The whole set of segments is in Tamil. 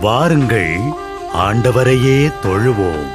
வாருங்கள், ஆண்டவரையே தொழுவோம்.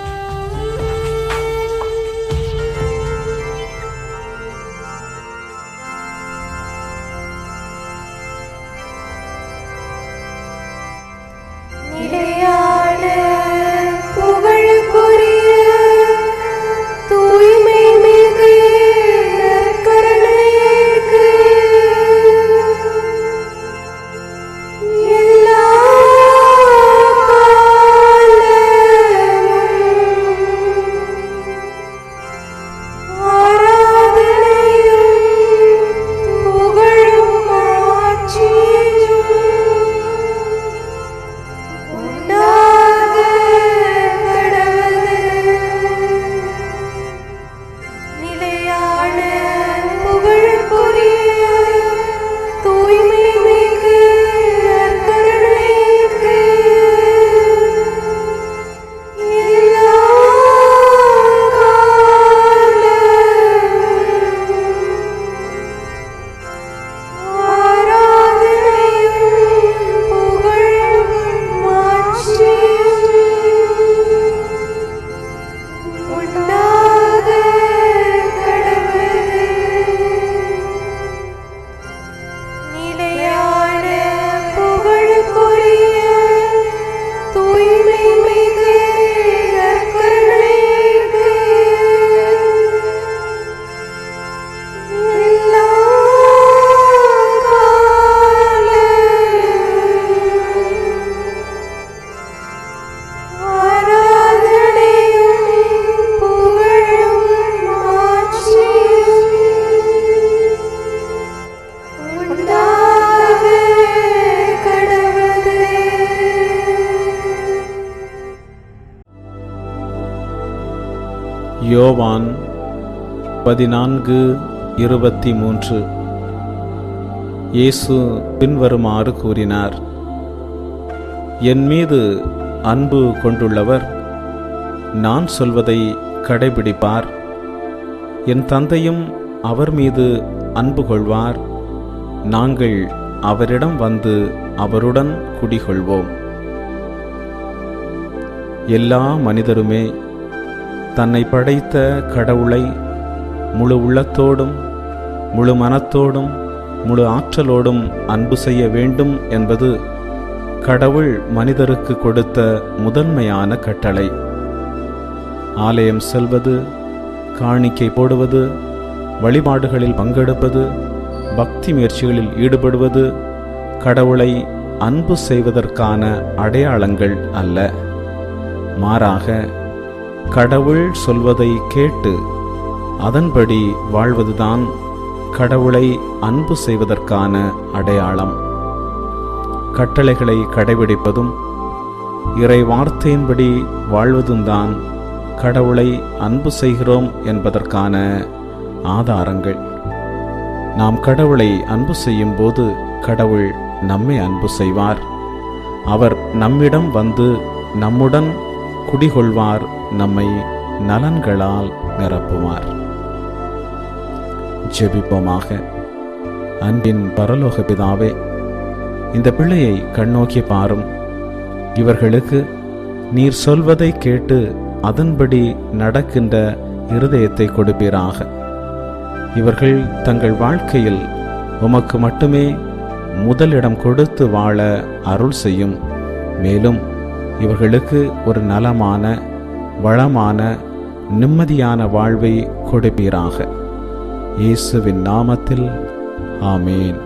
யோவான் 14:23. இயேசு பின்வருமாறு கூறினார்: என் மீது அன்பு கொண்டுள்ளவர் நான் சொல்வதை கடைபிடிப்பார். என் தந்தையும் அவர் மீது அன்பு கொள்வார். நாங்கள் அவரிடம் வந்து அவருடன் குடிகொள்வோம். எல்லா மனிதருமே தன்னை படைத்த கடவுளை முழு உள்ளத்தோடும் முழு மனத்தோடும் முழு ஆற்றலோடும் அன்பு செய்ய வேண்டும் என்பது கடவுள் மனிதருக்கு கொடுத்த முதன்மையான கட்டளை. ஆலயம் செல்வது, காணிக்கை போடுவது, வழிபாடுகளில் பங்கெடுப்பது, பக்தி முயற்சிகளில் ஈடுபடுவது கடவுளை அன்பு செய்வதற்கான அடையாளங்கள் அல்ல. மாறாக கடவுள் சொல்வதை கேட்டு அதன்படி வாழ்வதுதான் கடவுளை அன்பு செய்வதற்கான அடையாளம். கட்டளைகளை கடைபிடிப்பதும் இறை வார்த்தையின்படி வாழ்வதும் தான் கடவுளை அன்பு செய்கிறோம் என்பதற்கான ஆதாரங்கள். நாம் கடவுளை அன்பு செய்யும் போது கடவுள் நம்மை அன்பு செய்வார். அவர் நம்மிடம் வந்து நம்முடன் குடிகொள்வார், நம்மை நலன்களால் நிரப்புவார். ஜெபிப்போமாக. அன்பின் பரலோக பிதாவே, இந்த பிள்ளையை கண்ணோக்கி பாரும். இவர்களுக்கு நீர் சொல்வதை கேட்டு அதன்படி நடக்கின்ற இருதயத்தை கொடுப்பீராக. இவர்கள் தங்கள் வாழ்க்கையில் உமக்கு மட்டுமே முதலிடம் கொடுத்து வாழ அருள் செய்யும். மேலும் இவர்களுக்கு ஒரு நலமான, வளமான, நிம்மதியான வாழ்வை கொடுப்பீராக. இயேசுவின் நாமத்தில் ஆமேன்.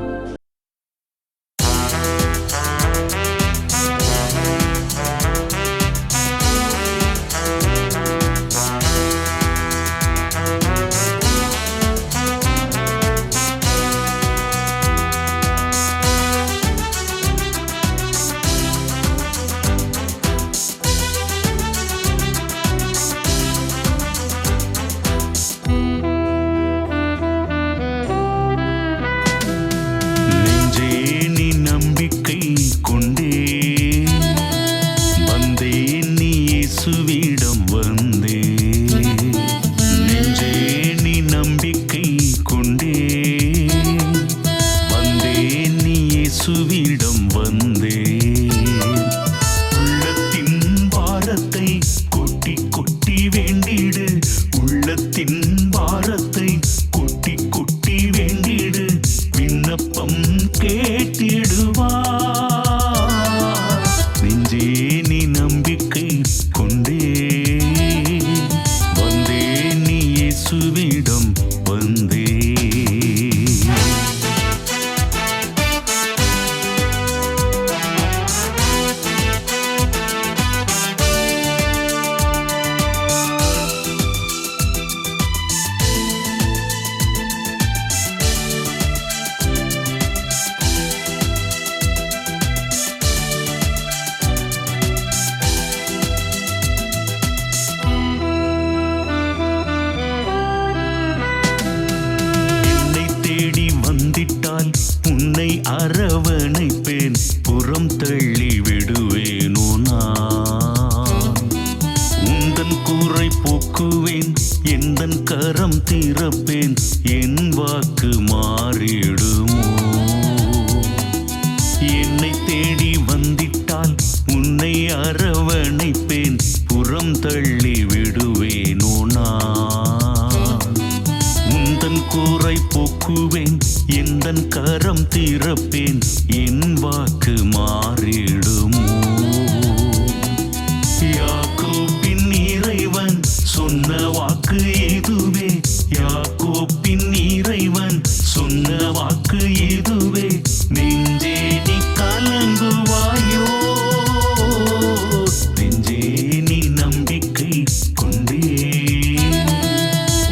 புறம் தள்ளி விடுவேனோ நான். உந்தன் கூரை போக்குவேன், எந்தன் கரம் திறப்பேன், என் வாக்கு மாறிடுமோ? என்னை தேடி வந்திட்டால் உன்னை அரவணைப்பேன், புறம் தள்ளி விடுவேனோ நான். உந்தன் கூரை போக்குவேன், எந்தன் கரம் திறப்பேன், என் வாக்கு மாறிடுமோ? யாக்கோபின் இறைவன் சொன்ன வாக்கு இதுவே, யாக்கோபின் இறைவன் சொன்ன வாக்கு இதுவே. நெஞ்சே நீ கலங்குவாயோ, நெஞ்சே நீ நம்பிக்கை கொண்டே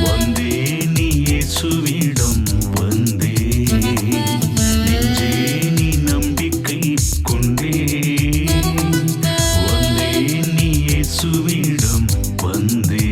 வந்தே, நீ இயேசுவிடம் வந்தே. நெஞ்சே நீ நம்பிக்கை கொண்டே வந்தே, நீ இயேசுவிடம் வந்தே.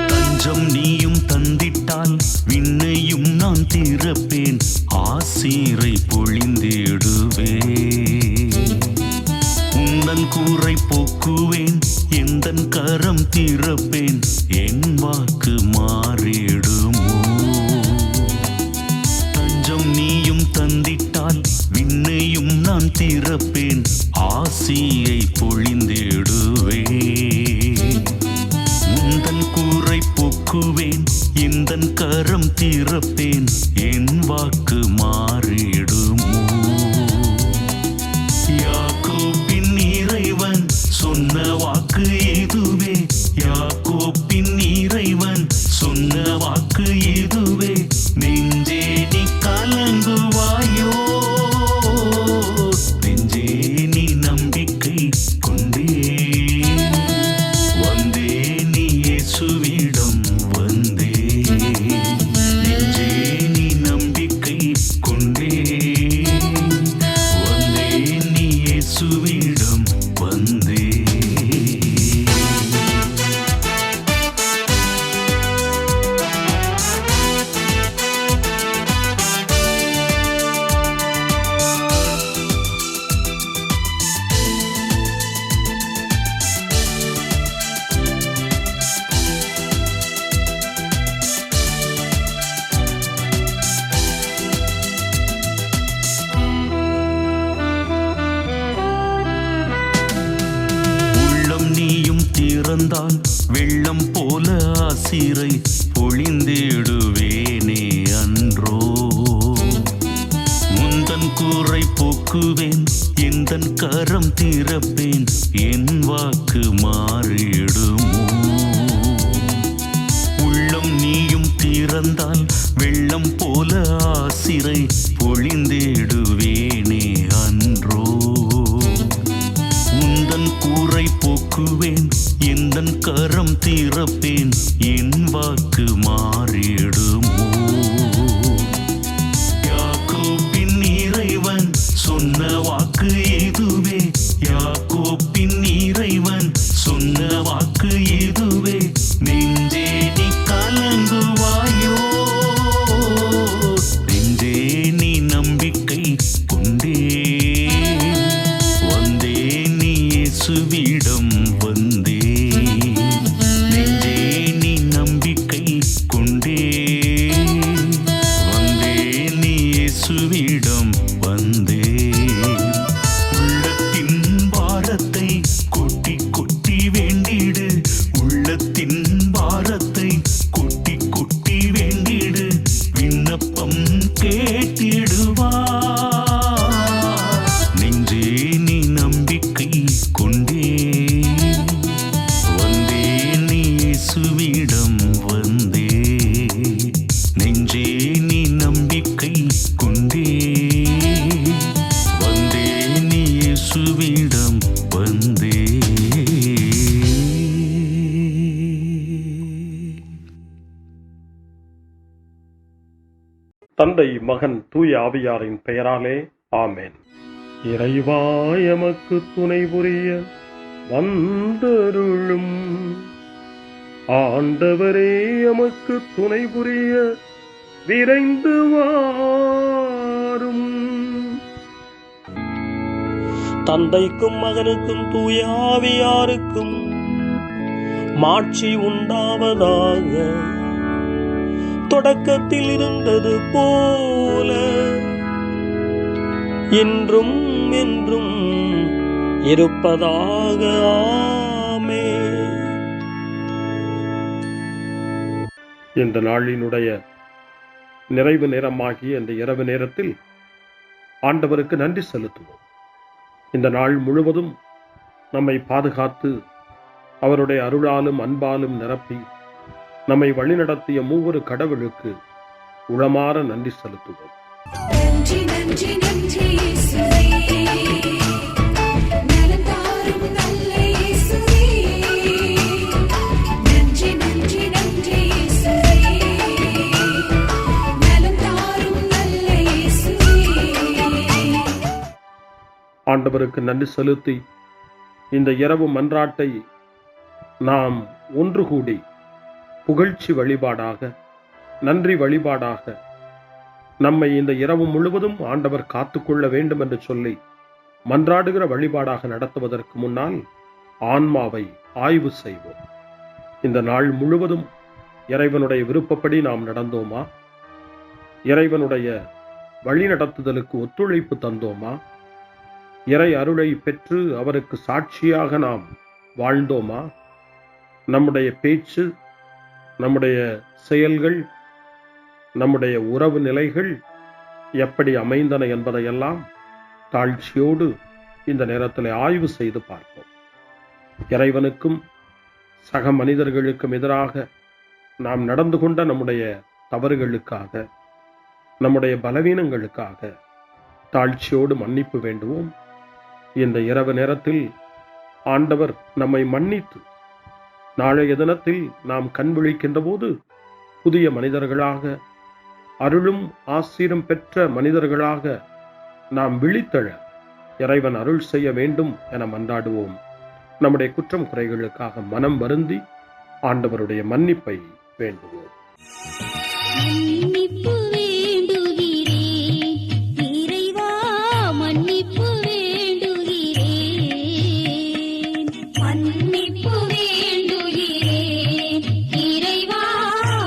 தஞ்சம் நீயும் தந்திட்டால் விண்ணையும் நான் திறப்பேன், ஆசீரை பொழிந்திடுவே. உந்தன் கூரை போக்குவேன், எந்தன் கரம் திறப்பேன், என் வாக்கு மாறிடுமோ? தஞ்சம் நீயும் தந்திட்டால் விண்ணையும் நான் திறப்பேன், ஆசியை பொழிந்திடுவே. உந்தன் கூரை போக்குவேன், எந்தன் கரம் திறப்பேன், என் வாக்கு மாறிடுமோ? யாக்கோபின் இறைவன் சொன்ன வாக்கு இதுவே, யாக்கோபின் இறைவன் சொன்ன வாக்கு இதுவே. நெஞ்சே நீ கலங்குவாயோ, நெஞ்சே நீ நம்பிக்கை கொண்டே வந்தே, நீ இயேசுவிடம் வந்தே. நெஞ்சே நீ நம்பிக்கை கொண்டே வந்தே, நீ இயேசுவிடம் வந்தே. உள்ளம் நீயும் திறந்தால் வெள்ளம் போல ஆசிரை பொழிந்திடுவேனே அன்றோ? முந்தன் கூரை போக்குவேன், எந்தன் கரம் திறப்பேன், என் வாக்கு மாறிடுமோ? உள்ளம் நீயும் திறந்தால் வெள்ளம் போல ஆசிரை பொழிந்திடுவேனே அன்றோ? உந்தன் கூரை போக்குவேன், எந்தன் கரம் திறப்பேன், என் வாக்கு மாறிடுமோ? யாக்கோபின் இறைவன் சொன்ன வாக்கு இதுவே, யாக்கோபின் இறைவன் சொன்ன வாக்கு இதுவே. நெஞ்சே நீ கலங்குவாயோ, நெஞ்சே நீ நம்பிக்கை கொண்டே வந்தே, நீ இயேசுவிடம் வந்தே. நெஞ்சே நீ நம்பிக்கை கொண்டே வந்தே, நீ இயேசுவிடம் வந்தே. உள்ளத்தின் பாரத்தை கொட்டி கொட்டி வேண்டிடு, உள்ளத்தின் பாரத்தை கொட்டி கொட்டி வேண்டிடு, விண்ணப்பம் கேட்டிடுவா. நெஞ்சே நீ நம்பிக்கை கொண்டே இயேசுவிடம் வந்தே. தந்தை, மகன், தூய ஆவியாரின் பெயராலே ஆமென். இறைவா எமக்கு துணை புரிய வந்தருளும். ஆண்டவரே எமக்கு துணை புரிய விரைந்து வாரும். தந்தைக்கும் மகனுக்கும் தூய ஆவியாருக்கும் மாட்சி உண்டாவதாக. தொடக்கத்தில் இருந்தது போல இன்றும் என்றும் இருப்பதாக. ஆமென். இந்த நாளினுடைய நிறைவு நேரமாகிய இந்த இரவு நேரத்தில் ஆண்டவருக்கு நன்றி செலுத்துவோம். இந்த நாள் முழுவதும் நம்மை பாதுகாத்து அவருடைய அருளாலும் அன்பாலும் நிரப்பி நம்மை வழிநடத்திய மூவொரு கடவுளுக்கு உளமாற நன்றி செலுத்துவோம். நன்றி நன்றி நன்றி இயேசுவே, நலம் தாரும் நல்ல இயேசுவே. நன்றி நன்றி நன்றி இயேசுவே, நலம் தாரும் நல்ல இயேசுவே. ஆண்டவருக்கு நன்றி செலுத்தி இந்த இரவு மன்றாட்டை நாம் ஒன்று கூடி புகழ்ச்சி வழிபாடாக, நன்றி வழிபாடாக நம்மை இந்த இரவு முழுவதும் ஆண்டவர் காத்துக்கொள்ள வேண்டும் என்று சொல்லி மன்றாடுகிற வழிபாடாக நடத்துவதற்கு முன்னால் ஆன்மாவை ஆய்வு செய்வோம். இந்த நாள் முழுவதும் இறைவனுடைய விருப்பப்படி நாம் நடந்தோமா? இறைவனுடைய வழிநடத்துதலுக்கு ஒத்துழைப்பு தந்தோமா? இறை அருளை பெற்று அவருக்கு சாட்சியாக நாம் வாழ்ந்தோமா? நம்முடைய பேச்சு, நம்முடைய செயல்கள், நம்முடைய உறவு நிலைகள் எப்படி அமைந்தன என்பதையெல்லாம் தாழ்ச்சியோடு இந்த நேரத்தில் ஆய்வு செய்து பார்ப்போம். இறைவனுக்கும் சக மனிதர்களுக்கும் எதிராக நாம் நடந்து கொண்ட நம்முடைய தவறுகளுக்காக, நம்முடைய பலவீனங்களுக்காக தாழ்ச்சியோடு மன்னிப்பு வேண்டுவோம். இந்த இரவு நேரத்தில் ஆண்டவர் நம்மை மன்னித்து நாளைய தினத்தில் நாம் கண் விழிக்கின்ற போது புதிய மனிதர்களாக, அருளும் ஆசீரும் பெற்ற மனிதர்களாக நாம் விழித்தெழ இறைவன் அருள் செய்ய வேண்டும் என மன்றாடுவோம். நம்முடைய குற்றம் குறைகளுக்காக மனம் வருந்தி ஆண்டவருடைய மன்னிப்பை வேண்டுவோம். மன்னிப்பு வேண்டுகிறேன் இறைவா, மன்னிப்பு வேண்டுகிறேன். மன்னிப்பு வேண்டுகிறேன் இறைவா,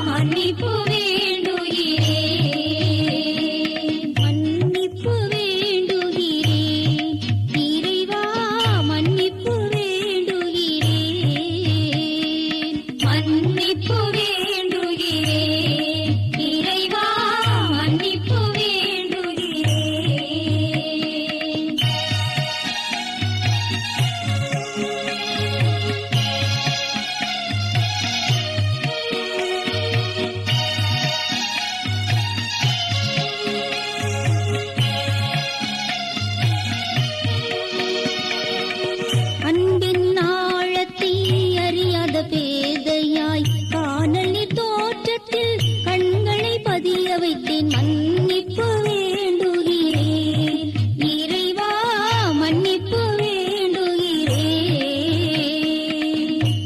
மன்னிப்பு வேண்டுகிறேன். மன்னிப்பு வேண்டுகிறேன் இறைவா, மன்னிப்பு வேண்டுகிறேன். மன்னிப்பு வேண்டுகிறேன் இறைவா, மன்னிப்பு வேண்டுகிறேன். அன்பின் ஆழத்தை அறியாத பேதையாய் காணல் நீர் தோற்றத்தில் கண்களை பதிய வைத்தேன். மன்னிப்பு வேண்டுகிறேன் இறைவா, மன்னிப்பு வேண்டுகிறேன்.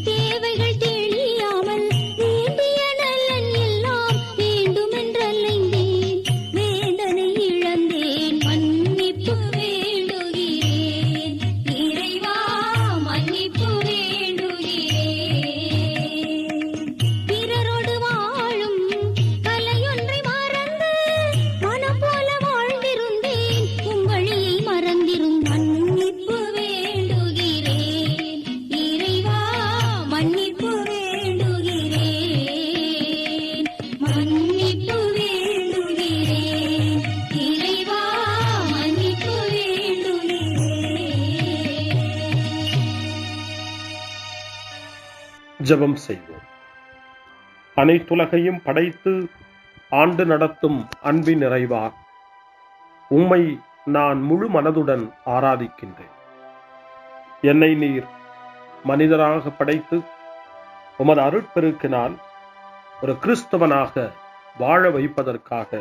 தேவைகள் தெளியாமல் வேண்டிய நலன் எல்லாம் வேண்டுமென்றலைந்தேன், வேதனை இழந்தேன். மன்னிப்பு வேண்டுகிறேன் இறைவா, மன்னிப்பு வேண்டுகிறேன். பிறரோடு வாழும் கலையொன்றை மறந்து மனம் போல வாழ்ந்திருந்தேன், உம் வழியை மறந்திரும். மன்னிப்பு வேண்டுகிறேன் இறைவா, மன்னிப்பு வேண்டுகிறேன். மன்னிப்பு வேண்டுகிறேன் இறைவா, மன்னிப்பு வேண்டுகிறேன். ஜெபம் செய்வோம். அனைத்துலகையும் படைத்து ஆண்டு நடத்தும் அன்பின் நிறைவா, உம்மை நான் முழு மனதுடன் ஆராதிக்கின்றேன். என்னை நீர் மனிதராக படைத்து உமது அருட்பெருக்கினால் ஒரு கிறிஸ்தவனாக வாழ வைப்பதற்காக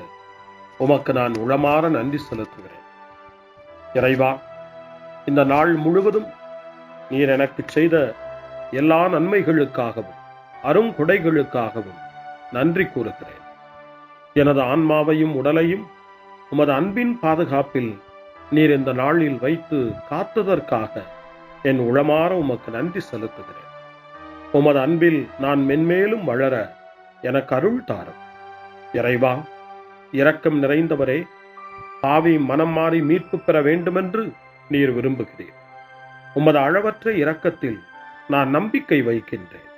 உமக்கு நான் உளமாற நன்றி செலுத்துகிறேன். இறைவா, இந்த நாள் முழுவதும் நீர் எனக்கு செய்த எல்லா நன்மைகளுக்காகவும் அருங்கொடைகளுக்காகவும் நன்றி கூறுகிறேன். எனது ஆன்மாவையும் உடலையும் உமது அன்பின் பாதுகாப்பில் நீர் இந்த நாளில் வைத்து காத்ததற்காக என் உளமாற உமக்கு நன்றி செலுத்துகிறேன். உமது அன்பில் நான் மென்மேலும் வளர எனக்கு அருள் தாரும். இறைவா, இரக்கம் நிறைந்தவரே, பாவி மனம் மாறி மீட்பு பெற வேண்டுமென்று நீர் விரும்புகிறீர். உமது அளவற்ற இரக்கத்தில் நான் நம்பிக்கை வைக்கின்றேன்.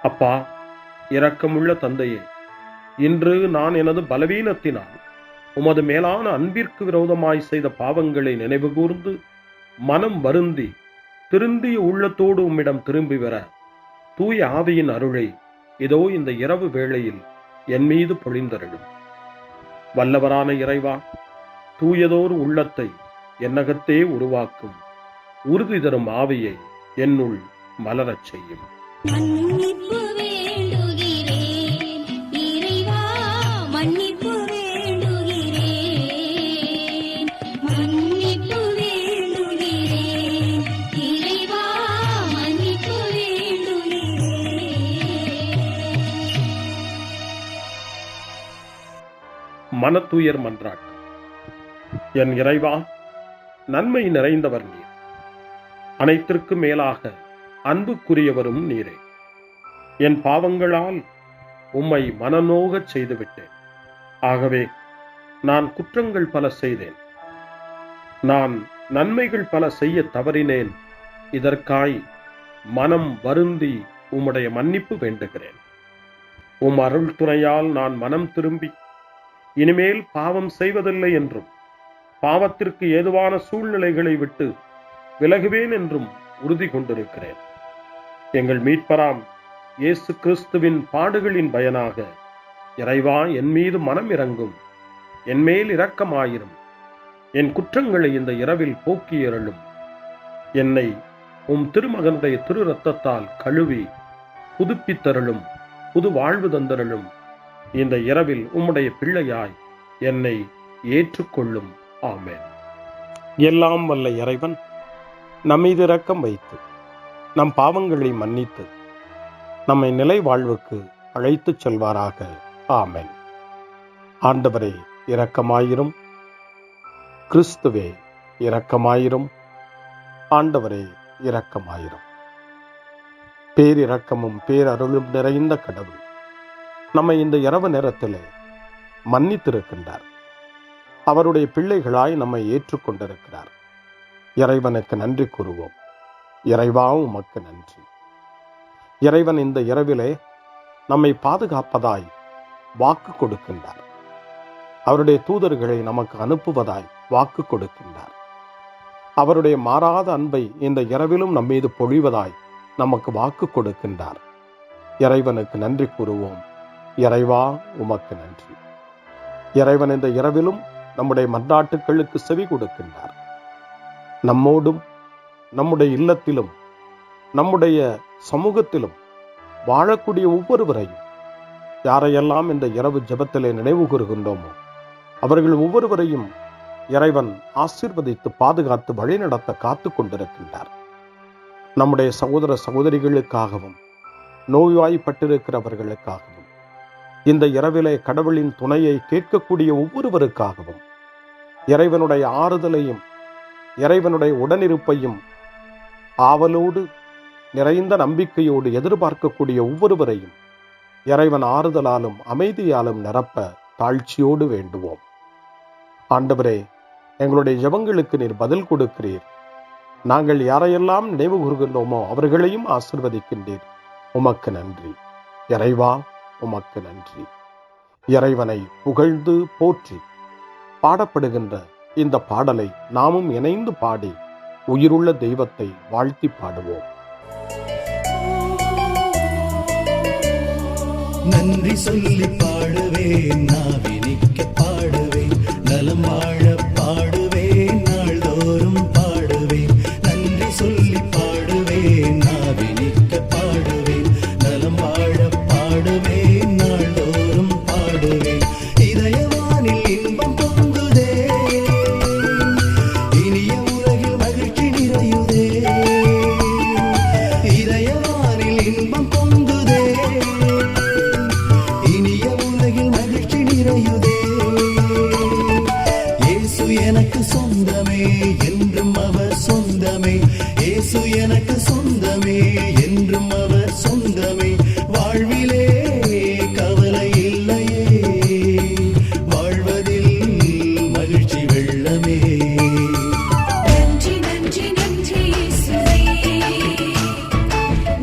அப்பா, இரக்கமுள்ள தந்தையே, இன்று நான் எனது பலவீனத்தினால் உமது மேலான அன்பிற்கு விரோதமாய் செய்த பாவங்களை நினைவு கூர்ந்து மனம் வருந்தி திருந்திய உள்ளத்தோடு உம்மிடம் திரும்பி வர தூய ஆவியின் அருளை இதோ இந்த இரவு வேளையில் என் மீது பொழிந்தருளும். வல்லவரான இறைவா, தூயதோர் உள்ளத்தை என்னகத்தே உருவாக்கும் உறுதி தரும் ஆவியை என்னுள் மலரச் செய்யும். மன்னிப்பு வேண்டுகிறேன் இறைவா, மன்னிப்பு வேண்டுகிறேன், மன்னிப்பு வேண்டுகிறேன் இறைவா, மன்னிப்பு வேண்டுகிறேன். மனத்துயர் மன்றாட்டு. என் இறைவா, நன்மை நிறைந்தவர் நீர், அனைத்திற்கும் மேலாக அன்புக்குரியவரும் நீரே. என் பாவங்களால் உம்மை மனநோகச் செய்துவிட்டேன். ஆகவே நான் குற்றங்கள் பல செய்தேன், நான் நன்மைகள் பல செய்ய தவறினேன். இதற்காய் மனம் வருந்தி உம்முடைய மன்னிப்பு வேண்டுகிறேன். உம் அருள் துணையால் நான் மனம் திரும்பி இனிமேல் பாவம் செய்வதில்லை என்றும் பாவத்திற்கு ஏதுவான சூழ்நிலைகளை விட்டு விலகுவேன் என்றும் உறுதி கொண்டிருக்கிறேன். எங்கள் மீட்பராம் இயேசு கிறிஸ்துவின் பாடுகளின் பயனாக இறைவா, என் மீது மனம் இறங்கும், என் மேல் இரக்கமாயிரும். என் குற்றங்களை இந்த இரவில் போக்கியருளும். என்னை உம் திருமகனுடைய திரு இரத்தத்தால் கழுவி புதுப்பித்தருளும், புது வாழ்வு தந்தருளும். இந்த இரவில் உம்முடைய பிள்ளையாய் என்னை ஏற்றுக்கொள்ளும். ஆமென். எல்லாம் வல்ல இறைவன் நம்மீது இரக்கம் வைத்து நம் பாவங்களை மன்னித்து நம்மை நிலை வாழ்வுக்கு அழைத்துச் செல்வாராக. ஆமென். ஆண்டவரே இரக்கமாயிரும். கிறிஸ்துவே இரக்கமாயிரும். ஆண்டவரே இரக்கமாயிரும். பேரிரக்கமும் பேரருளும் நிறைந்த கடவுள் நம்மை இந்த இரவு நேரத்திலே மன்னித்திருக்கின்றார். அவருடைய பிள்ளைகளாய் நம்மை ஏற்றுக்கொண்டிருக்கிறார். இறைவனுக்கு நன்றி கூறுவோம். இறைவா, உமக்கு நன்றி. இறைவன் இந்த இரவிலே நம்மை பாதுகாப்பதாய் வாக்கு கொடுக்கின்றார். அவருடைய தூதர்களை நமக்கு அனுப்புவதாய் வாக்கு கொடுக்கின்றார். அவருடைய மாறாத அன்பை இந்த இரவிலும் நம்மீது பொழிவதாய் நமக்கு வாக்கு கொடுக்கின்றார். இறைவனுக்கு நன்றி கூறுவோம். இறைவா, உமக்கு நன்றி. இறைவன் இந்த இரவிலும் நம்முடைய மன்றாட்டுக்களுக்கு செவி கொடுக்கின்றார். நம்மோடும் நம்முடைய இல்லத்திலும் நம்முடைய சமூகத்திலும் வாழக்கூடிய ஒவ்வொருவரையும், யாரையெல்லாம் இந்த இரவு ஜெபத்திலே நினைவு கூறுகின்றோமோ அவர்கள் ஒவ்வொருவரையும் இறைவன் ஆசீர்வதித்து பாதுகாத்து வழிநடத்த காத்து கொண்டிருக்கின்றார். நம்முடைய சகோதர சகோதரிகளுக்காகவும் நோய்வாய்ப்பட்டிருக்கிறவர்களுக்காகவும் இந்த இரவிலே கடவுளின் துணையை கேட்கக்கூடிய ஒவ்வொருவருக்காகவும் இறைவனுடைய ஆறுதலையும் இறைவனுடைய உடனிருப்பையும் ஆவலோடு நிறைந்த நம்பிக்கையோடு எதிர்பார்க்கக்கூடிய ஒவ்வொருவரையும் இறைவன் ஆறுதலாலும் அமைதியாலும் நிரப்ப தாழ்ச்சியோடு வேண்டுவோம். ஆண்டவரே, எங்களுடைய ஜெபங்களுக்கு நீர் பதில் கொடுக்கிறீர். நாங்கள் யாரையெல்லாம் நினைவு கூறுகின்றோமோ அவர்களையும் ஆசீர்வதிக்கின்றீர். உமக்கு நன்றி. இறைவா, உமக்கு நன்றி. இறைவனை புகழ்ந்து போற்றி பாடப்படுகின்ற இந்த பாடலை நாமும் இணைந்து பாடி உயிருள்ள தெய்வத்தை வாழ்த்தி பாடுவோம். நன்றி சொல்லி பாடுவேன், நாவினிக்க பாடுவேன், நலம் வாழ பாடுவேன், நாள்தோறும் பாடுவேன். நன்றி சொல்லி எனக்கு சொந்தமே, என்றும் அவர் சொந்தமே. வாழ்விலே கவலை இல்லையே, வாழ்வதில் மகிழ்ச்சி வெள்ளமே. நன்றி நன்றி நன்றி இயேசுவே,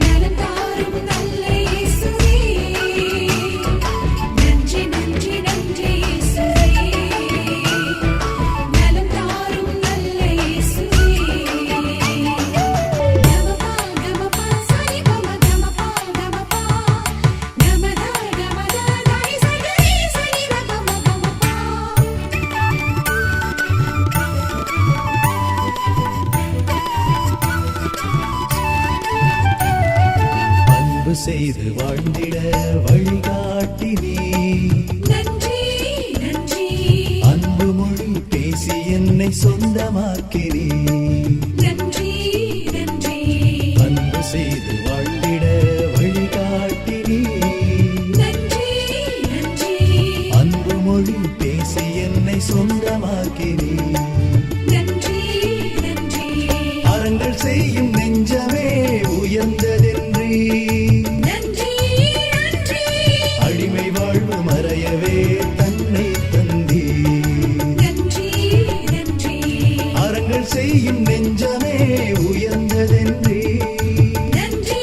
நலம் தாரும் நல்ல இயேசுவே. நன்றி நன்றி நன்றி இயேசுவே, நலம் தாரும் நல்ல இயேசுவே. கமபா கமபா சரி பம கமபா கமபா, கமதா கமதா தாய் சரி சரி கமபா கமபா. அன்பு செய்து வாழ்ந்திட வழிகாட்டி நீ, நன்றி நன்றி அன்பு மொழி பேசி என்னை சொந்தமாக்கி நீ. நன்றி நன்றி அன்பு செய்து வாழ்ந்திட வழிகாட்டி நீ, நன்றி நன்றி அன்பு மொழி பேசி என்னை சொந்தமாக்கி நீ. நன்றி நன்றி அறங்கள் செய்யும் நெஞ்சமே உயர்ந்ததென்றி, நன்றி நன்றி அடிமை வாழ்வு மறையவே தன்னை தந்தீ. நன்றி நன்றி அறங்கள் செய்யும் நெஞ்சமே உயர்ந்ததென்றி, நன்றி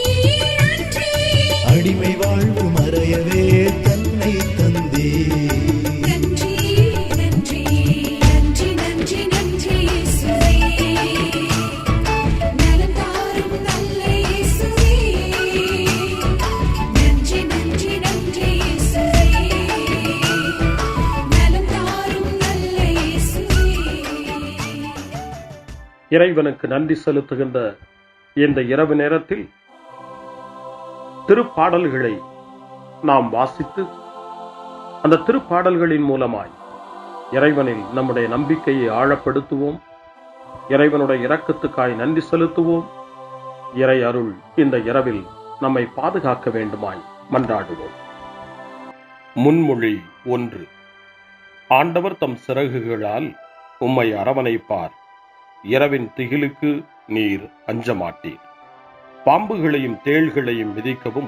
நன்றி அடிமை வாழ்வு மறையவே தன்னை தந்தீ. நன்றி நன்றி நன்றி நன்றி நன்றி இயேசுவே, நலம் தாரும் நல்ல இயேசுவே. நன்றி நன்றி நன்றி இயேசுவே, நலம் தாரும் நல்ல இயேசுவே. இறைவனுக்கு நன்றி செலுத்துகின்ற இந்த இரவு நேரத்தில் திருப்பாடல்களை நாம் வாசித்து அந்த திருப்பாடல்களின் மூலமாய் இறைவனில் நம்முடைய நம்பிக்கையை ஆழப்படுத்துவோம். இறைவனுடைய இரக்கத்துக்காய் நன்றி செலுத்துவோம். இறை அருள் இந்த இரவில் நம்மை பாதுகாக்க வேண்டுமாய் மன்றாடுவோம். முன்மொழி 1. ஆண்டவர் தம் சிறகுகளால் உம்மை அரவணைப்பார். இரவின் திகிலுக்கு நீர் அஞ்சமாட்டீர். பாம்புகளையும் தேள்களையும் மிதிக்கவும்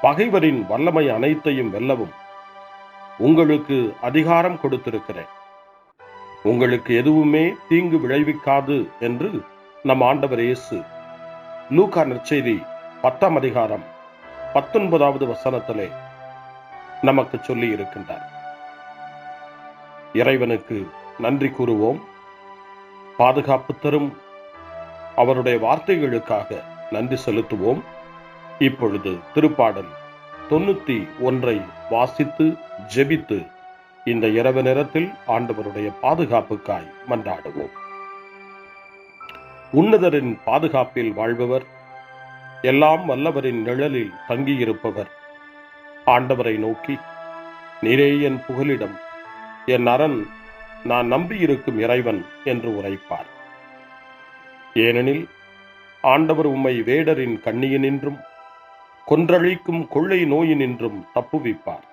பகைவரின் வல்லமை அனைத்தையும் வெல்லவும் உங்களுக்கு அதிகாரம் கொடுத்திருக்கிறேன். உங்களுக்கு எதுவுமே தீங்கு விளைவிக்காது என்று நம் ஆண்டவர் இயேசு லூக்கா நற்செய்தி 10ஆம் அதிகாரம் 19வது வசனத்திலே நமக்கு சொல்லி இருக்கின்றார். இறைவனுக்கு நன்றி கூறுவோம். பாதுகாப்பு தரும் அவருடைய வார்த்தைகளுக்காக நன்றி செலுத்துவோம். இப்பொழுது திருப்பாடல் 91 வாசித்து ஜெபித்து இந்த இரவு நேரத்தில் ஆண்டவருடைய பாதுகாப்புக்காய் மன்றாடுவோம். உன்னதரின் பாதுகாப்பில் வாழ்பவர், எல்லாம் வல்லவரின் நிழலில் தங்கியிருப்பவர் ஆண்டவரை நோக்கி, நீரே என் புகலிடம், என் அரண், நான் நம்பியிருக்கும் இறைவன் என்று உரைப்பார். ஏனெனில் ஆண்டவர் உம்மை வேடரின் கண்ணியினின்றும் கொன்றழிக்கும் கொள்ளை நோயினின்றும் தப்புவிப்பார்.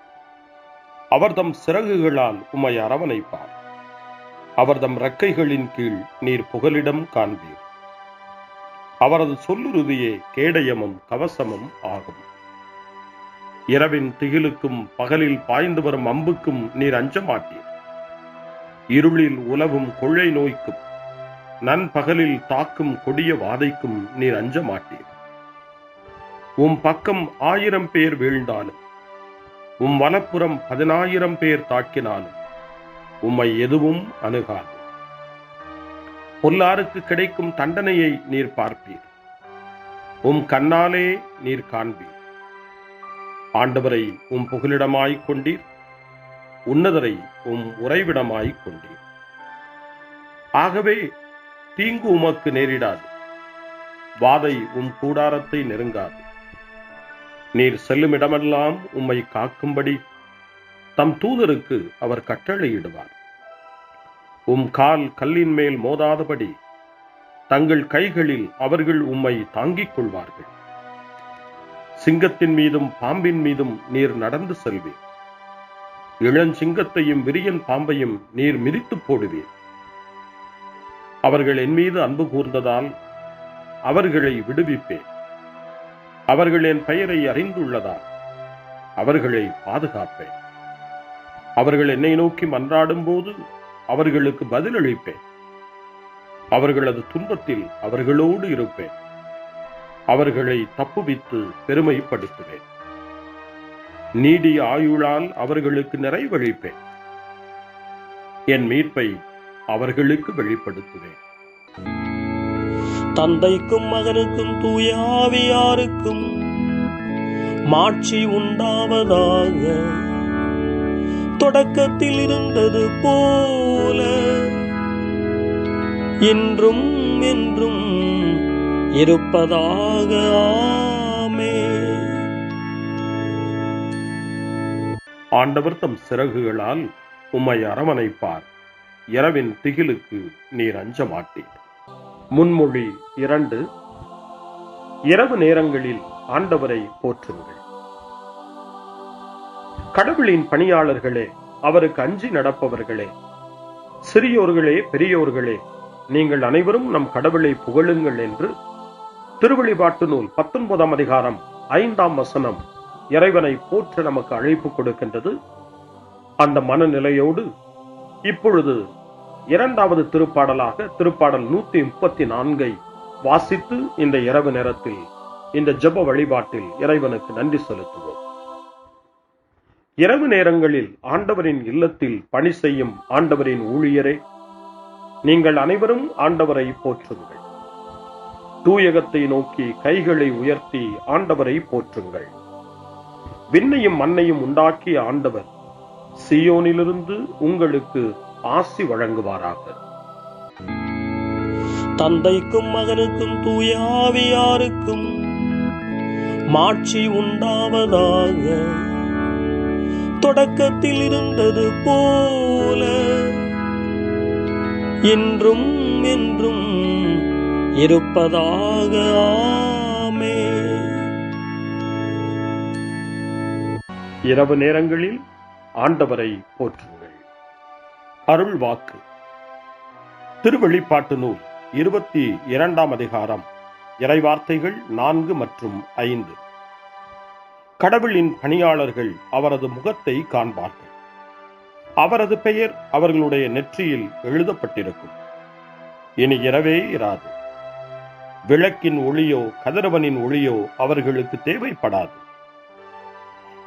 அவர் தம் சிறகுகளால் உம்மை அரவணைப்பார். அவர் தம் இறக்கைகளின் கீழ் நீர் புகலிடம் காண்பீர். அவரது சொல்லுறுதியே கேடயமும் கவசமும் ஆகும். இரவின் திகிலுக்கும் பகலில் பாய்ந்து வரும் அம்புக்கும் நீர் அஞ்சமாட்டீர். இருளில் உலவும் கொள்ளை நோய்க்கும் நண்பகலில் தாக்கும் கொடிய வாதைக்கும் நீர் அஞ்ச மாட்டீர். உம் பக்கம் 1000 பேர் வீழ்ந்தாலும், உம் வலப்புறம் 10,000 பேர் தாக்கினாலும் உம்மை எதுவும் அணுகாது. பொல்லாருக்கு கிடைக்கும் தண்டனையை நீர் பார்ப்பீர். உம் கண்ணாலே நீர் காண்பீர். ஆண்டவரை உம் புகலிடமாய்க் கொண்டீர். உன்னதரை உம் உறைவிடமாய்க் கொண்டீர். ஆகவே தீங்கு உமக்கு நேரிடாது. வாதை உம் கூடாரத்தை நெருங்காது. நீர் செல்லும் இடமெல்லாம் உம்மை காக்கும்படி தம் தூதருக்கு அவர் கட்டளையிடுவார். உம் கால் கல்லின் மேல் மோதாதபடி தங்கள் கைகளில் அவர்கள் உம்மை தாங்கிக் கொள்வார்கள். சிங்கத்தின் மீதும் பாம்பின் மீதும் நீர் நடந்து செல்வீர். இளஞ்சிங்கத்தையும் விரியன் பாம்பையும் நீர் மிதித்து போடுவீர். அவர்கள் என் மீது அன்பு கூர்ந்ததால் அவர்களை விடுவிப்பேன். அவர்கள் என் பெயரை அறிந்துள்ளதால் அவர்களை பாதுகாப்பேன். அவர்கள் என்னை நோக்கி மன்றாடும் போது அவர்களுக்கு பதிலளிப்பேன். அவர்களது துன்பத்தில் அவர்களோடு இருப்பேன். அவர்களை தப்புவித்து பெருமைப்படுத்துவேன். நீடிய ஆயுளால் அவர்களுக்கு நிறைவளிப்பேன். என் மீட்பை அவர்களுக்கு வெளிப்படுத்துவேன். தந்தைக்கும் மகனுக்கும் தூய ஆவியாருக்கும் மாட்சி உண்டாவதாக. தொடக்கத்தில் இருந்தது போல இன்றும் என்றும் இருப்பதாக. ஆமென். ஆண்டவர் தம் சிறகுகளால் உம்மை அரவணைப்பார். இரவின் திகிலுக்கு நீர் அஞ்ச மாட்டீர். முன்மொழி 2. இரவு நேரங்களில் ஆண்டவரை போற்றுங்கள். கடவுளின் பணியாளர்களே, அவருக்கு அஞ்சி நடப்பவர்களே, சிறியோர்களே பெரியோர்களே, நீங்கள் அனைவரும் நம் கடவுளை புகழுங்கள் என்று திருவெளிப்பாட்டு நூல் 19ஆம் அதிகாரம் 5ஆம் வசனம் இறைவனை போற்ற நமக்கு அழைப்பு கொடுக்கின்றது. அந்த மனநிலையோடு இப்பொழுது 2வது திருப்பாடலாக திருப்பாடல் 134 வாசித்து இந்த இரவு நேரத்தில் இந்த ஜெப வழிபாட்டில் இறைவனுக்கு நன்றி செலுத்துவோம். இரவு நேரங்களில் ஆண்டவரின் இல்லத்தில் பணி செய்யும் ஆண்டவரின் ஊழியரே, நீங்கள் அனைவரும் ஆண்டவரை போற்றுங்கள். தூயகத்தை நோக்கி கைகளை உயர்த்தி ஆண்டவரை போற்றுங்கள். விண்ணையும் மண்ணையும் உண்டாக்கிய ஆண்டவர் சீயோனிலிருந்து உங்களுக்கு ஆசி வழங்குவாராக. தந்தைக்கும் மகனுக்கும் தூய ஆவியாருக்கும் மாட்சி உண்டாவதாக. தொடக்கத்தில் இருந்தது போல இன்றும் என்றும் இருப்பதாக. ஆமென். இரவு நேரங்களில் ஆண்டவரை போற்றுங்கள். அருள் வாக்கு. திருவெளிப்பாட்டு நூல் 22ஆம் அதிகாரம் இறைவார்த்தைகள் 4 மற்றும் 5. கடவுளின் பணியாளர்கள் அவரது முகத்தை காண்பார்கள். அவரது பெயர் அவர்களுடைய நெற்றியில் எழுதப்பட்டிருக்கும். இனி இரவே இராது. விளக்கின் ஒளியோ கதிரவனின் ஒளியோ அவர்களுக்கு தேவைப்படாது.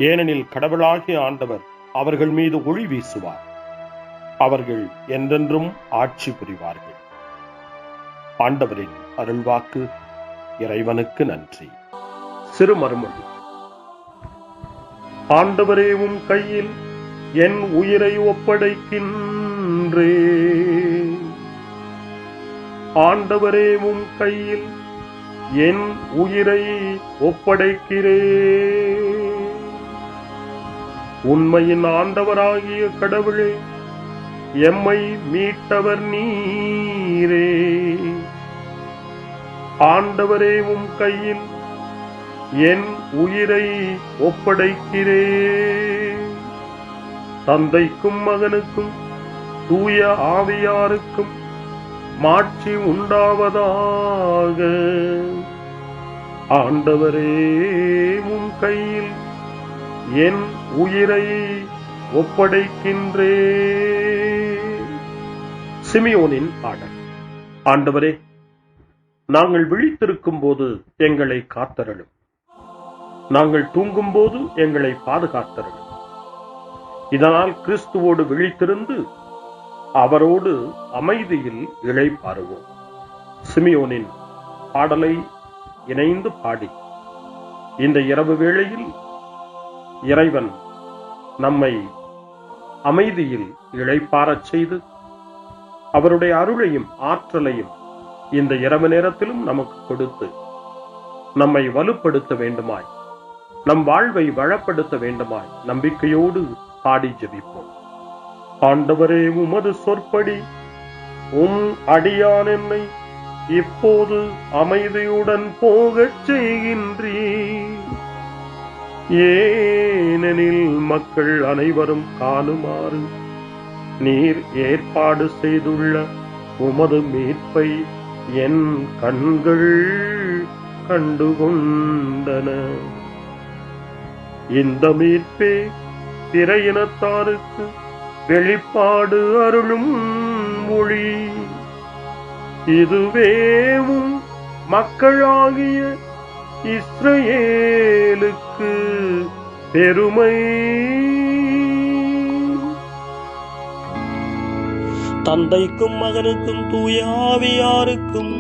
ஏனெனில் கடவுளாகிய ஆண்டவர் அவர்கள் மீது ஒளி வீசுவார். அவர்கள் என்றென்றும் ஆட்சி புரிவார்கள். ஆண்டவரின் அருள்வாக்கு. இறைவனுக்கு நன்றி. சிறு மறுமொழி. ஆண்டவரே, உம் கையில் என் உயிரை ஒப்படைக்கின்றேன். ஆண்டவரே, உம் கையில் என் உயிரை ஒப்படைக்கிறேன். உண்மையின் ஆண்டவராகிய கடவுளே, எம்மை மீட்டவர் நீரே. ஆண்டவரே, உம் கையில் என் உயிரை ஒப்படைக்கிறேன். தந்தைக்கும் மகனுக்கும் தூய ஆவியாருக்கும் மாட்சி உண்டாவதாக. ஆண்டவரே, உம் கையில் என் உயிரை ஒப்படைக்கின்றேன். சிமியோனின் பாடல். ஆண்டவரே, நாங்கள் விழித்திருக்கும் போது எங்களை காத்தருளும். நாங்கள் தூங்கும் போது எங்களை பாதுகாத்தருளும். இதனால் கிறிஸ்துவோடு விழித்திருந்து அவரோடு அமைதியில் இளைப்பாறுவோம். சிமியோனின் பாடலை இணைந்து பாடி இந்த இரவு வேளையில் இறைவன் நம்மை அமைதியில் இளைப்பாறச் செய்து அவருடைய அருளையும் ஆற்றலையும் இந்த இரவு நேரத்திலும் நமக்கு கொடுத்து நம்மை வலுப்படுத்த வேண்டுமாய், நம் வாழ்வை வளப்படுத்த வேண்டுமாய் நம்பிக்கையோடு பாடி ஜெபிப்போம். ஆண்டவரே, உமது சொற்படி உம் அடியான் என்னை இப்போது அமைதியுடன் போகச் செய்கின்றீர். ஏனெனில் மக்கள் அனைவரும் காணுமாறு நீர் ஏற்பாடு செய்துள்ள உமது மீட்பை என் கண்கள் கண்டுகொண்டன. இந்த மீட்பே பிற இனத்தாருக்கு வெளிப்பாடு அருளும் மொழி. இதுவேவும் மக்களாகிய இஸ்ரவேலுக்கு பெருமை. தந்தைக்கும் மகனுக்கும் தூய ஆவியாருக்கும்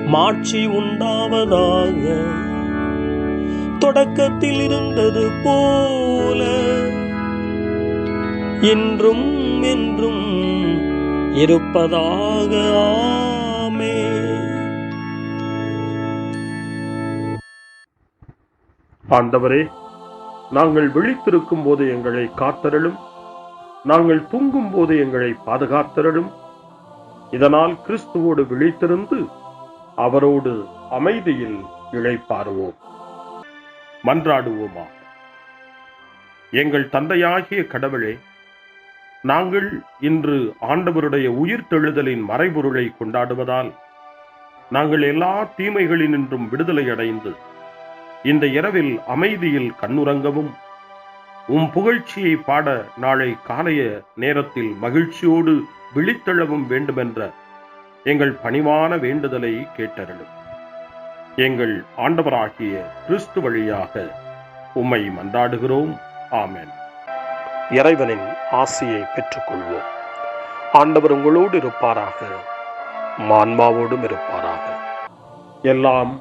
மாட்சி உண்டாவதாக. தொடக்கத்தில் இருந்தது போல இன்றும் என்றும் இருப்பதாக. ஆமென். ஆண்டவரே, நாங்கள் விழித்திருக்கும் போது எங்களை காத்தருளும், நாங்கள் தூங்கும் போது எங்களை பாதுகாத்தருளும். இதனால் கிறிஸ்துவோடு விழித்திருந்து அவரோடு அமைதியில் இளைப்பாறுவோம். மன்றாடுவோமா. எங்கள் தந்தையாகிய கடவுளே, நாங்கள் இன்று ஆண்டவருடைய உயிர்த்தெழுதலின் மறைபொருளை கொண்டாடுவதால் நாங்கள் எல்லா தீமைகளினின்றும் விடுதலை அடைந்து இந்த இரவில் அமைதியில் கண்ணுறங்கவும் புகழ்ச்சியை பாட நாளை காலைய நேரத்தில் மகிழ்ச்சியோடு விழித்தெழவும் வேண்டுமென்ற எங்கள் பணிவான வேண்டுதலை கேட்டருளும். எங்கள் ஆண்டவராகிய கிறிஸ்து வழியாக உம்மை மன்றாடுகிறோம். ஆமென். இறைவனின் ஆசியை பெற்றுக்கொள்வோம். ஆண்டவர் உங்களோடு இருப்பாராக, ஆன்மாவோடும் இருப்பாராக. எல்லாம்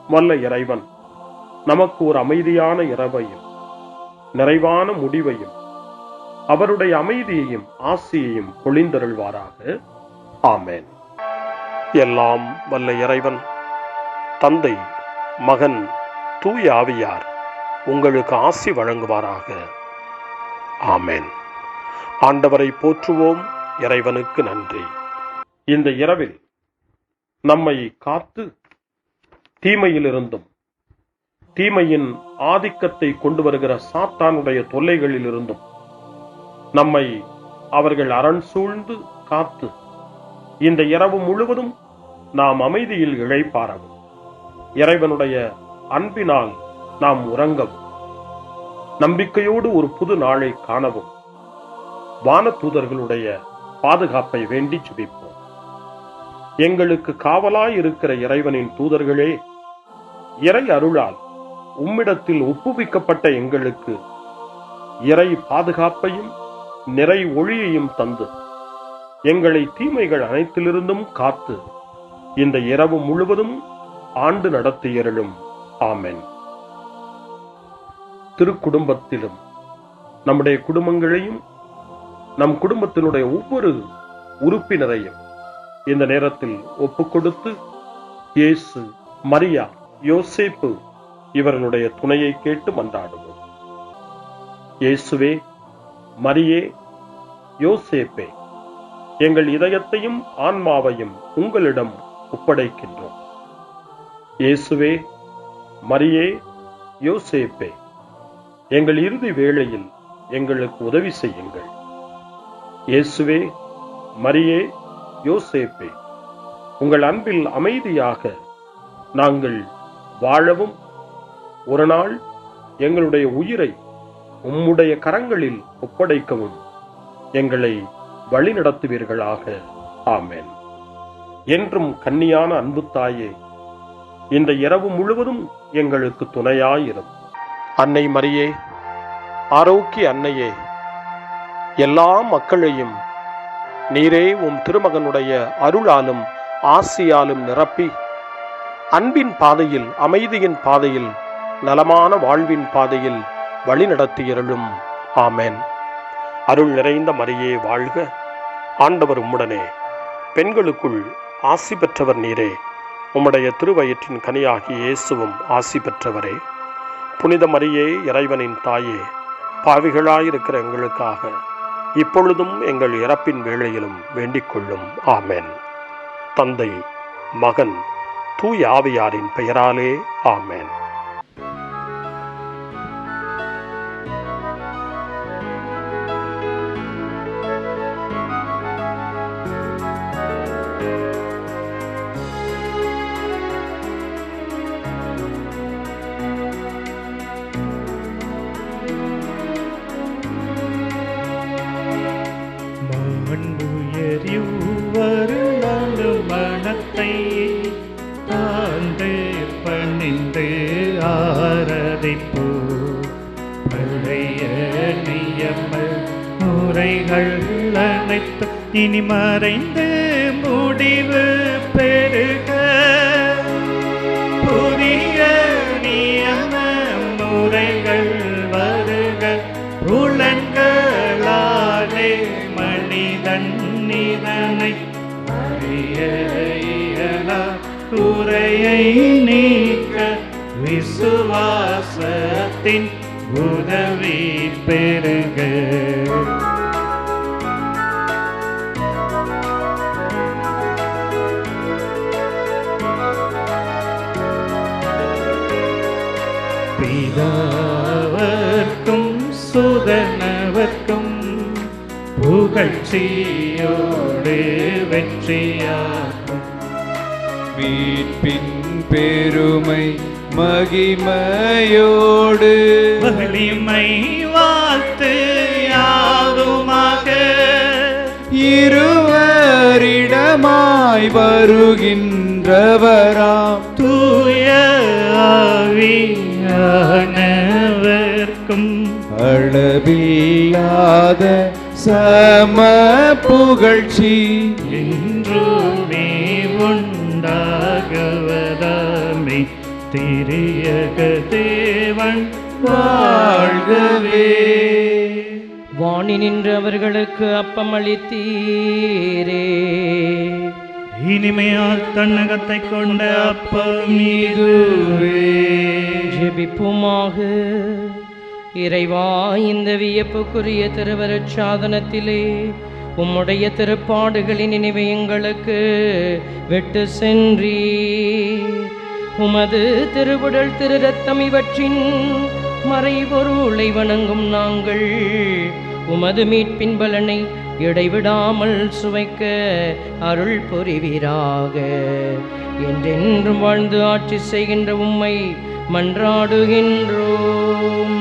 வல்ல இறைவன் நமக்கு ஒரு அமைதியான இரவையும் நிறைவான முடிவையும் அவருடைய அமைதியையும் ஆசியையும் பொழிந்தருள்வாராக. ஆமென். எல்லாம் வல்ல இறைவன் தந்தை, மகன், தூய ஆவியார் உங்களுக்கு ஆசி வழங்குவாராக. ஆமென். ஆண்டவரை போற்றுவோம். இறைவனுக்கு நன்றி. இந்த இரவில் நம்மை காத்து தீமையிலிருந்தும் தீமையின் ஆதிக்கத்தை கொண்டு வருகிற சாத்தானுடைய தொல்லைகளில் இருந்தும் நம்மை அவர்கள் அரண் சூழ்ந்து காத்து இந்த இரவு முழுவதும் நாம் அமைதியில் இளைப்பாறவும், இறைவனுடைய அன்பினால் நாம் உறங்கவும், நம்பிக்கையோடு ஒரு புது நாளை காணவும் வானதூதர்களுடைய பாதுகாப்பை வேண்டி ஜெபிப்போம். எங்களுக்கு காவலாய் இருக்கிற இறைவனின் தூதர்களே, இறை அருளால் உம்மிடத்தில் ஒப்புவிக்கப்பட்ட எங்களுக்கு இறை பாதுகாப்பையும் நிறை ஒளியையும் தந்து எங்களை தீமைகள் அனைத்திலிருந்தும் காத்து இந்த இரவு முழுவதும் ஆண்டு நடத்தியருளும். ஆமென். திருக்குடும்பத்திலும் நம்முடைய குடும்பங்களையும் நம் குடும்பத்தினுடைய ஒவ்வொரு உறுப்பினரையும் இந்த நேரத்தில் ஒப்புக்கொடுத்து இயேசு, மரியா, யோசேப்பு இவர்களுடைய துணையை கேட்டு மன்றாடுவோம். இயேசுவே, மரியே, யோசேப்பே, எங்கள் இதயத்தையும் ஆன்மாவையும் உங்களிடம் ஒப்படைக்கின்றோம். இயேசுவே, மரியே, யோசேப்பே, எங்கள் இறுதி வேளையில் எங்களுக்கு உதவி செய்யுங்கள். இயேசுவே, மரியே, யோசேப்பே, உங்கள் அன்பில் அமைதியாக நாங்கள் வாழவும் ஒரு நாள் எங்களுடைய உயிரை உம்முடைய கரங்களில் ஒப்படைக்கவும் எங்களை வழிநடத்துவீர்களாக. ஆமென். என்றும் கன்னியான அன்பு தாயே, இந்த இரவு முழுவதும் எங்களுக்கு துணையாயிரும். அன்னை மரியே, ஆரோக்கிய அன்னையே, எல்லா மக்களையும் நீரே உம் திருமகனுடைய அருளாலும் ஆசியாலும் நிரப்பி அன்பின் பாதையில், அமைதியின் பாதையில், நலமான வாழ்வின் பாதையில் வழிநடத்தியருளும். ஆமென். அருள் நிறைந்த மரியே வாழ்க. ஆண்டவர் உம்முடனே, பெண்களுக்குள் ஆசி பெற்றவர் நீரே. உம்முடைய திருவயிற்றின் கனியாகிய இயேசுவும் ஆசி பெற்றவரே. புனித மரியே, இறைவனின் தாயே, பாவிகளாயிருக்கிற எங்களுக்காக இப்பொழுதும் எங்கள் இறப்பின் வேளையிலும் வேண்டிக் கொள்ளும். ஆமென். தந்தை, மகன், தூய ஆவியாரின் பெயராலே. ஆமென். கண்டு பணிந்து ஆராதிப்போ. பழைய நியம முறைகள் அனைத்து இனி மறைந்து முடிவு பெருக. புதிய நியம முறைகள் வருக. புலன்களாலே மனிதன் இதனை அறிய இயலா. குறையை நீக்க விசுவாசத்தின் உதவி பெருக. பிதாவர்க்கும் சுதனவர்க்கும் புகழ்ச்சியோடு வெற்றியாகும். மீட்பின் பெருமை மகிமையோடு வலிமை வாழ்த்து யாதுமாக. இருவரிடமாய் வருகின்றவராம் தூய ஆவியானவர்க்கும் அளவில்லாத சம புகழ்ச்சி என்றுமே உண்டாகவதாமே. திரியக தேவன் வாழ்கவே. வாணி நின்று அவர்களுக்கு அப்பம் அளித்தீரே. இனிமையால் தன்னகத்தை கொண்ட அப்பம் இதுவே. ஜெபிப்போமாக. இறைவா, இந்த வியப்புக்குரிய திருவருட் சாதனத்திலே உம்முடைய திருப்பாடுகளின் நினைவை எங்களுக்கு விட்டு சென்றீர். உமது திருவுடல் திரு ரத்தம் இவற்றின் மறைபொருளை வணங்கும் நாங்கள் உமது மீட்பின் பலனை இடைவிடாமல் சுவைக்க அருள் புரிவீராக. என்றென்றும் வாழ்ந்து ஆட்சி செய்கின்ற உம்மை மன்றாடுகின்றோம்.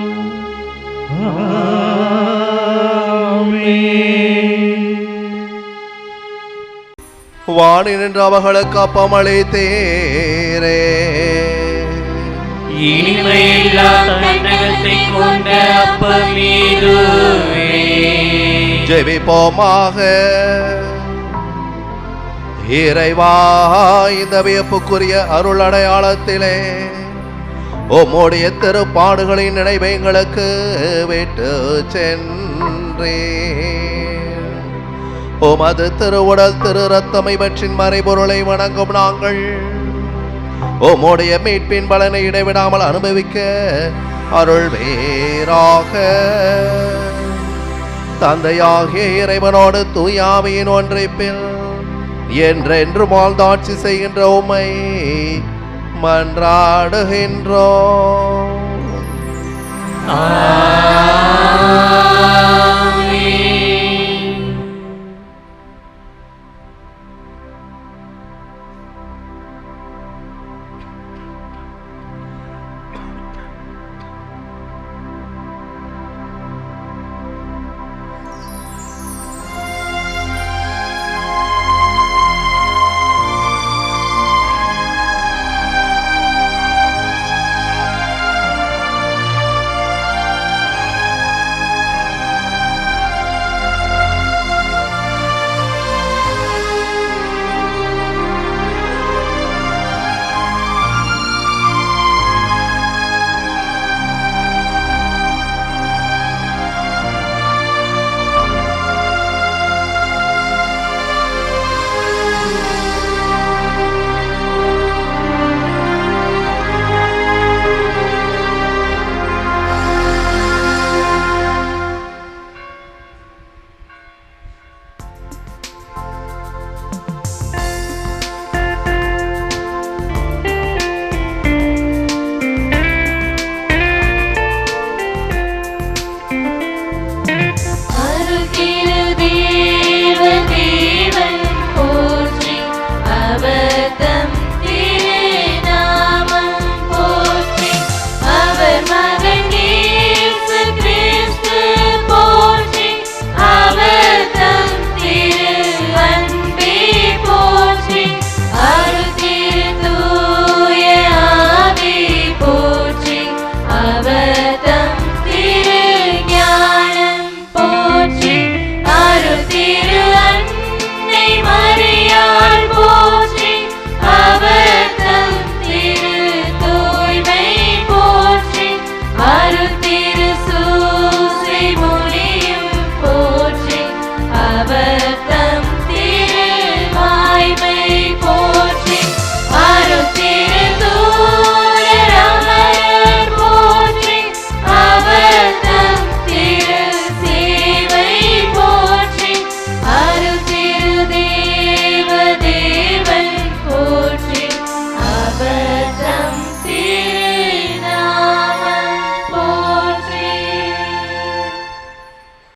வாணி நின்று அவர்களுக்கு அப்பம் அளித்தீரே. இனிமையில்லா தன்னகத்தை கொண்ட அப்பம் இதுவே. ஜெபிப்போமாக. இறைவா, இந்த வியப்புக்குரிய அருள் அடையாளத்திலே உம்முடைய திருப்பாடுகளின் நினைவை எங்களுக்கு விட்டு சென்றே. உமது திருவுடல் திரு ரத்தம் இவற்றின் மறைபொருளை வணங்கும் நாங்கள் உம்முடைய மீட்பின் பலனை இடைவிடாமல் அனுபவிக்க அருள் வேறாக. தந்தையாகிய இறைவனோடு தூயாவியின் ஒன்றைப்பில் என்றென்று வாழ்ந்தாட்சி செய்கின்ற உம்மை மன்றாடுகின்றோம்.